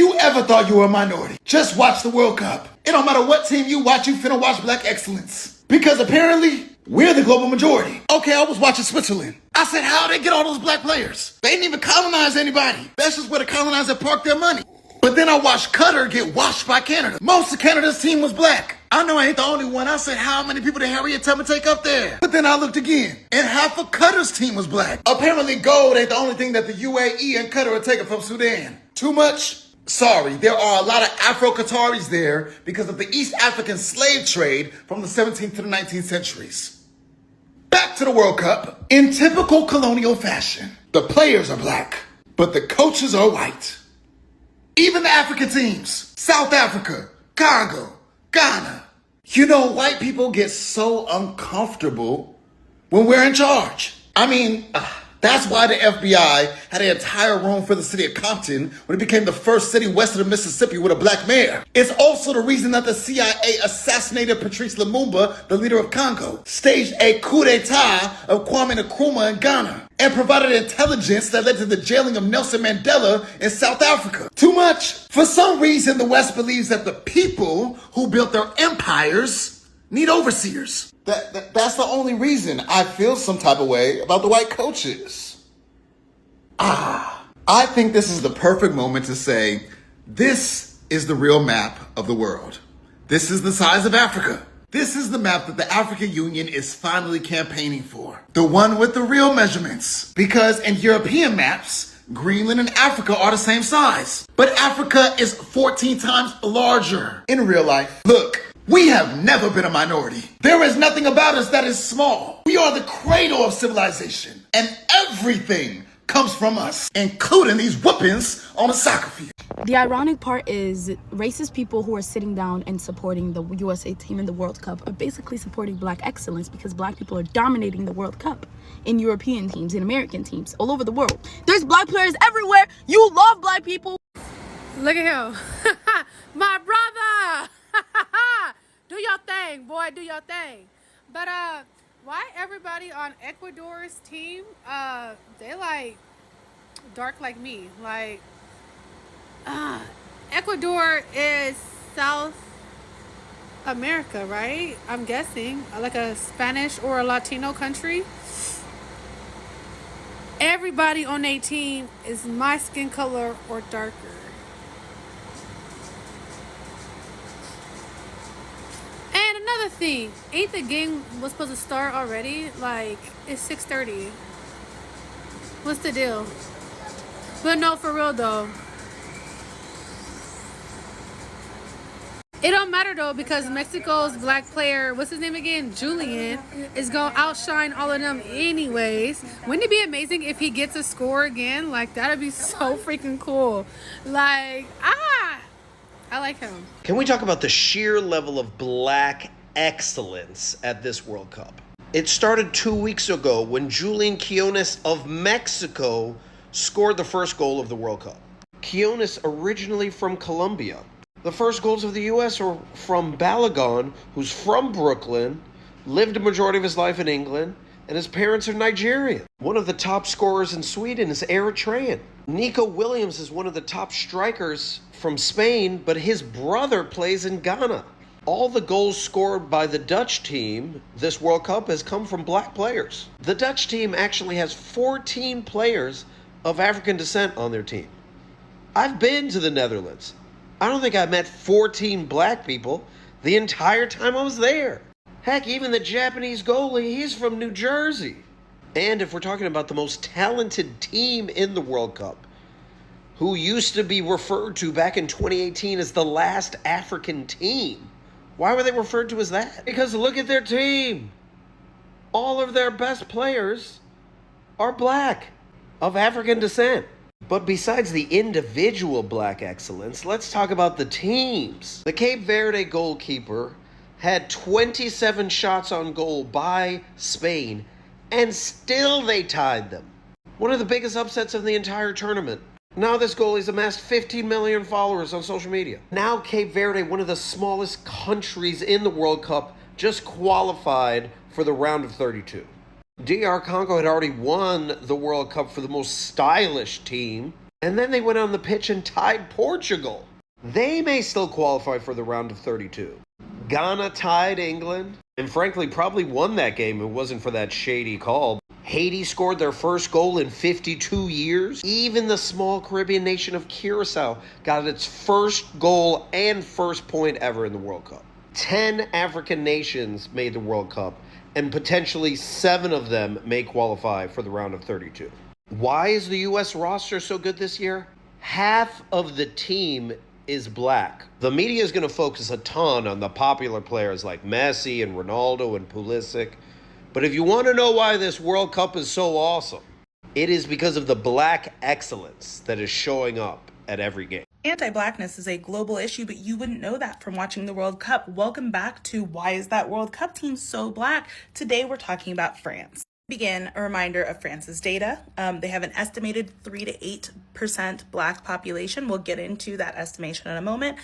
you ever thought you were a minority, just watch the World Cup. It don't matter what team you watch, you finna watch black excellence. Because apparently, we're the global majority. Okay, I was watching Switzerland. I said, how'd they get all those black players? They didn't even colonize anybody. That's just where the colonizer parked their money. But then I watched Qatar get washed by Canada. Most of Canada's team was black. I know I ain't the only one. I said, how many people did Harriet Tubman take up there? But then I looked again, and half of Qatar's team was black. Apparently gold ain't the only thing that the UAE and Qatar are taking from Sudan. Too much? Sorry, there are a lot of Afro-Qataris there because of the East African slave trade from the 17th to the 19th centuries. Back to the World Cup. In typical colonial fashion, the players are black, but the coaches are white. Even the African teams, South Africa, Congo, Ghana. You know, white people get so uncomfortable when we're in charge. I mean, that's why the FBI had an entire room for the city of Compton when it became the first city west of the Mississippi with a black mayor. It's also the reason that the CIA assassinated Patrice Lumumba, the leader of Congo, staged a coup d'etat of Kwame Nkrumah in Ghana, and provided intelligence that led to the jailing of Nelson Mandela in South Africa. Too much? For some reason, the West believes that the people who built their empires need overseers. That's the only reason I feel some type of way about the white coaches. I think this is the perfect moment to say, this is the real map of the world. This is the size of Africa. This is the map that the African Union is finally campaigning for. The one with the real measurements. Because in European maps, Greenland and Africa are the same size. But Africa is 14 times larger in real life. Look, we have never been a minority. There is nothing about us that is small. We are the cradle of civilization. And everything comes from us, including these whoopings on a soccer field. The ironic part is racist people who are sitting down and supporting the USA team in the World Cup are basically supporting black excellence because black people are dominating the World Cup in European teams, in American teams, all over the world. There's black players everywhere. You love black people. Look at him. My brother. Do your thing, boy. Do your thing. But why everybody on Ecuador's team, they like dark like me. Like, Ecuador is South America, right? I'm guessing. Like a Spanish or a Latino country. Everybody on their team is my skin color or darker. And another thing, ain't the game was supposed to start already? Like, it's 6:30. What's the deal? But no, for real though. It don't matter though because Mexico's black player, what's his name again? Julian, is gonna outshine all of them anyways. Wouldn't it be amazing if he gets a score again? Like, that'd be so freaking cool. Like, I like him. Can we talk about the sheer level of black excellence at this World Cup? It started 2 weeks ago when Julian Quiones of Mexico scored the first goal of the World Cup. Quiones originally from Colombia. The first goals of the U.S. are from Balogun, who's from Brooklyn, lived a majority of his life in England, and his parents are Nigerian. One of the top scorers in Sweden is Eritrean. Nico Williams is one of the top strikers from Spain, but his brother plays in Ghana. All the goals scored by the Dutch team this World Cup has come from black players. The Dutch team actually has 14 players of African descent on their team. I've been to the Netherlands. I don't think I met 14 black people the entire time I was there. Heck, even the Japanese goalie, he's from New Jersey. And if we're talking about the most talented team in the World Cup, who used to be referred to back in 2018 as the last African team, why were they referred to as that? Because look at their team. All of their best players are black, of African descent. But besides the individual black excellence, let's talk about the teams. The Cape Verde goalkeeper had 27 shots on goal by Spain, and still they tied them. One of the biggest upsets of the entire tournament. Now this goalie's amassed 15 million followers on social media. Now Cape Verde, one of the smallest countries in the World Cup, just qualified for the round of 32. DR Congo had already won the World Cup for the most stylish team. And then they went on the pitch and tied Portugal. They may still qualify for the round of 32. Ghana tied England, and frankly probably won that game if it wasn't for that shady call. Haiti scored their first goal in 52 years. Even the small Caribbean nation of Curacao got its first goal and first point ever in the World Cup. 10 African nations made the World Cup, and potentially 7 of them may qualify for the round of 32. Why is the U.S. roster so good this year? Half of the team is black. The media is going to focus a ton on the popular players like Messi and Ronaldo and Pulisic. But if you want to know why this World Cup is so awesome, it is because of the black excellence that is showing up at every game. Anti-blackness is a global issue, but you wouldn't know that from watching the World Cup. Welcome back to Why is that World Cup team so black? Today we're talking about France. Begin a reminder of France's data. They have an estimated 3 to 8% black population. We'll get into that estimation in a moment.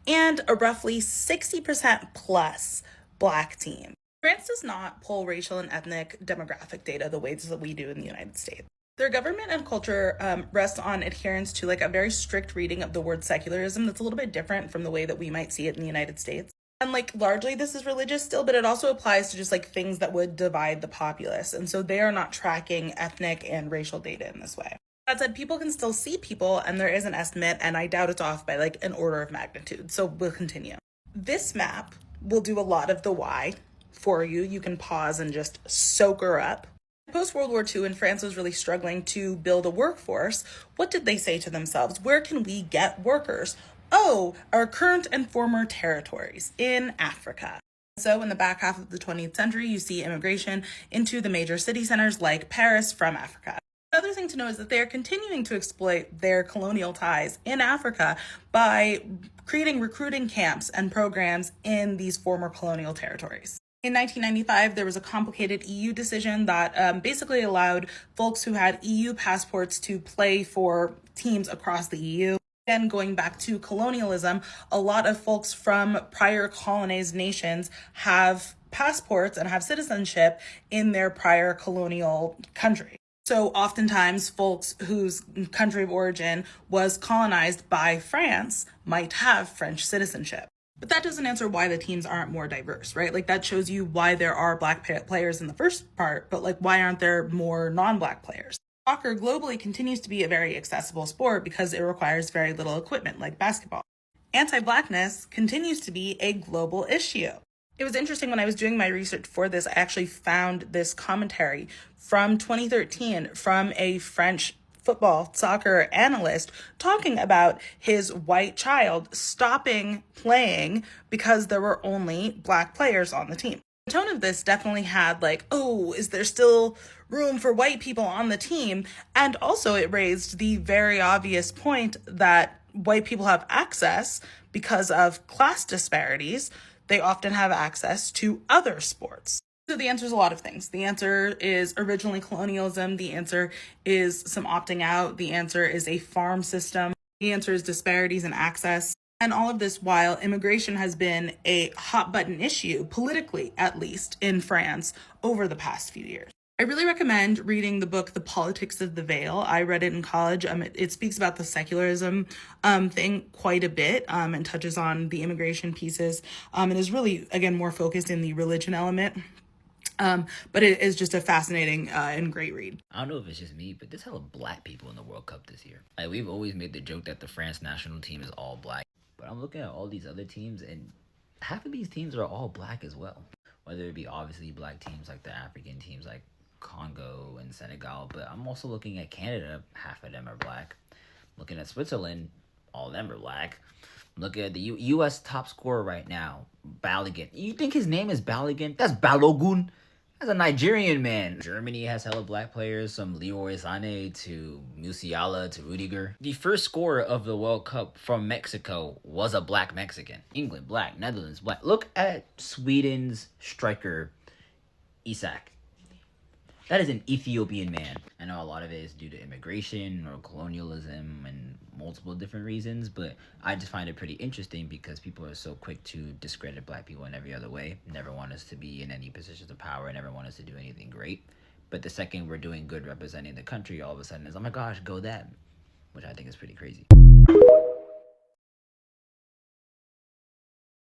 And a roughly 60% plus black team. France does not pull racial and ethnic demographic data the ways that we do in the United States. Their government and culture rests on adherence to like a very strict reading of the word secularism that's a little bit different from the way that we might see it in the United States. And like largely this is religious still, but it also applies to just like things that would divide the populace. And so they are not tracking ethnic and racial data in this way. That said, people can still see people, and there is an estimate, and I doubt it's off by like an order of magnitude. So we'll continue. This map will do a lot of the why for you. You can pause and just soak her up. Post-World War II, when France was really struggling to build a workforce, what did they say to themselves? Where can we get workers? Oh, our current and former territories in Africa. So in the back half of the 20th century, you see immigration into the major city centers like Paris from Africa. Another thing to know is that they are continuing to exploit their colonial ties in Africa by creating recruiting camps and programs in these former colonial territories. In 1995, there was a complicated EU decision that basically allowed folks who had EU passports to play for teams across the EU. Again, going back to colonialism, a lot of folks from prior colonized nations have passports and have citizenship in their prior colonial country. So oftentimes folks whose country of origin was colonized by France might have French citizenship. But that doesn't answer why the teams aren't more diverse, right? Like that shows you why there are black players in the first part, but like why aren't there more non-black players? Soccer globally continues to be a very accessible sport because it requires very little equipment like basketball. Anti-blackness continues to be a global issue. It was interesting when I was doing my research for this, I actually found this commentary from 2013 from a French soccer analyst talking about his white child stopping playing because there were only black players on the team. The tone of this definitely had like, oh, is there still room for white people on the team? And also it raised the very obvious point that white people have access because of class disparities. They often have access to other sports. So the answer is a lot of things. The answer is originally colonialism. The answer is some opting out. The answer is a farm system. The answer is disparities in access. And all of this while immigration has been a hot button issue, politically at least, in France over the past few years. I really recommend reading the book, The Politics of the Veil. I read it in college. It speaks about the secularism thing quite a bit and touches on the immigration pieces and is really, again, more focused in the religion element. But it is just a fascinating and great read. I don't know if it's just me, but there's hella black people in the World Cup this year. Like, we've always made the joke that the France national team is all black. But I'm looking at all these other teams, and half of these teams are all black as well. Whether it be obviously black teams like the African teams like Congo and Senegal, but I'm also looking at Canada, half of them are black. Looking at Switzerland, all of them are black. Look at the U.S. top scorer right now, Balogun. You think his name is Balogun? That's Balogun. That's a Nigerian man. Germany has hella black players, from Leroy Sané to Musiala to Rudiger. The first scorer of the World Cup from Mexico was a black Mexican. England, black. Netherlands, black. Look at Sweden's striker, Isak. That is an Ethiopian man. I know a lot of it is due to immigration or colonialism and multiple different reasons, but I just find it pretty interesting because people are so quick to discredit black people in every other way. Never want us to be in any positions of power, never want us to do anything great. But the second we're doing good representing the country, all of a sudden it's, oh my gosh, go them. which I think is pretty crazy.